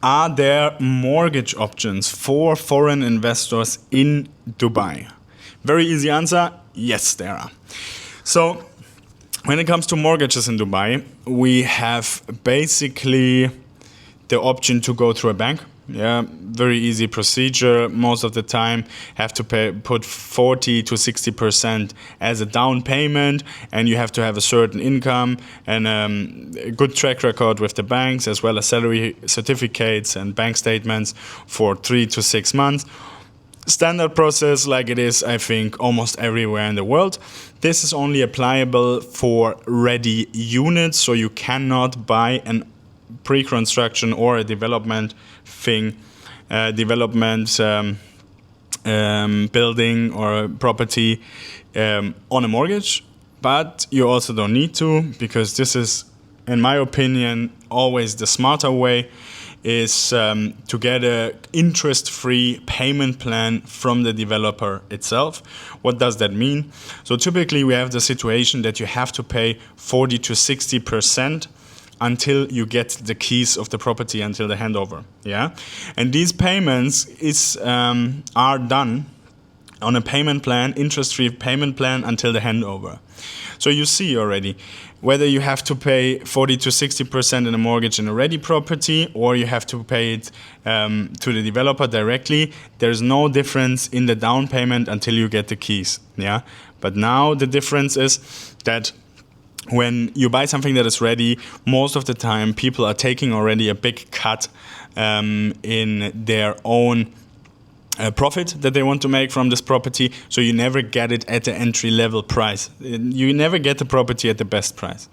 Are there mortgage options for foreign investors in Dubai? Very easy answer, yes there are. So when it comes to mortgages in Dubai, we have basically the option to go through a bank. Yeah, very easy procedure. Most of the time have to put 40 to 60% as a down payment, and you have to have a certain income and a good track record with the banks, as well as salary certificates and bank statements for 3 to 6 months. Standard process like it is, I think, almost everywhere in the world. This is only applicable for ready units, so you cannot buy an pre-construction or a development thing, building or property on a mortgage. But you also don't need to, because this is, in my opinion, always the smarter way, is to get an interest-free payment plan from the developer itself. What does that mean? So typically we have the situation that you have to pay 40 to 60% until you get the keys of the property, until the handover. Yeah, and these payments are done on a payment plan, interest-free payment plan until the handover. So you see already whether you have to pay 40 to 60% in a mortgage in a ready property, or you have to pay it to the developer directly. There's no difference in the down payment until you get the keys. Yeah, but now the difference is that when you buy something that is ready, most of the time people are taking already a big cut in their own profit that they want to make from this property. So you never get it at the entry level price. You never get the property at the best price.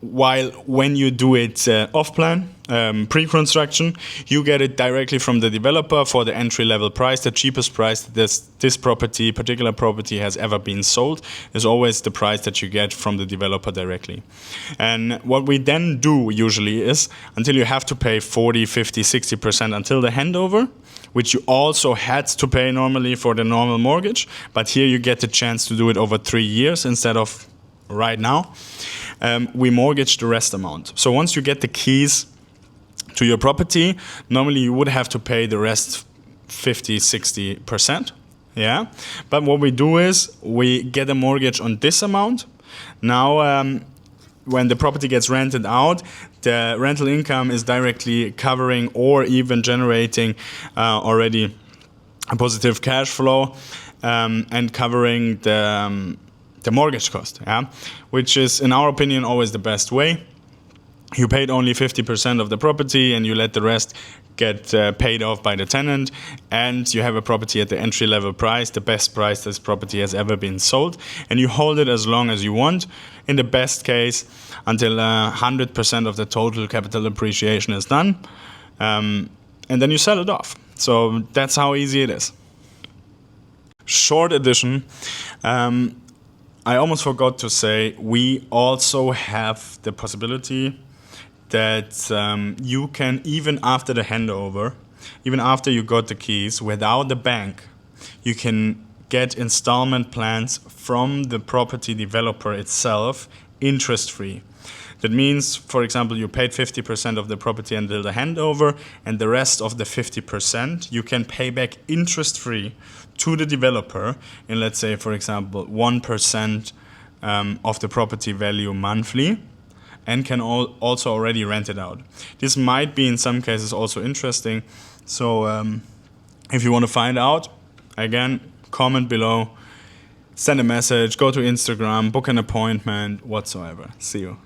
While when you do it off-plan, pre-construction, you get it directly from the developer for the entry-level price. The cheapest price that this particular property has ever been sold is always the price that you get from the developer directly. And what we then do usually is, until you have to pay 40, 50, 60% until the handover, which you also had to pay normally for the normal mortgage, but here you get the chance to do it over 3 years instead of right now. We mortgage the rest amount. So once you get the keys to your property, normally you would have to pay the rest 50, 60%. Yeah. But what we do is we get a mortgage on this amount. Now, when the property gets rented out, the rental income is directly covering or even generating already a positive cash flow and covering the mortgage cost, yeah? Which is, in our opinion, always the best way. You paid only 50% of the property and you let the rest get paid off by the tenant, and you have a property at the entry-level price, the best price this property has ever been sold, and you hold it as long as you want, in the best case, until 100% of the total capital appreciation is done, and then you sell it off. So that's how easy it is. Short edition. I almost forgot to say, we also have the possibility that you can, even after the handover, even after you got the keys, without the bank, you can get installment plans from the property developer itself, interest-free. That means, for example, you paid 50% of the property until the handover, and the rest of the 50% you can pay back interest-free to the developer in, let's say, for example, 1% of the property value monthly, and can also already rent it out. This might be in some cases also interesting. So if you want to find out, again, comment below, send a message, go to Instagram, book an appointment, whatsoever. See you.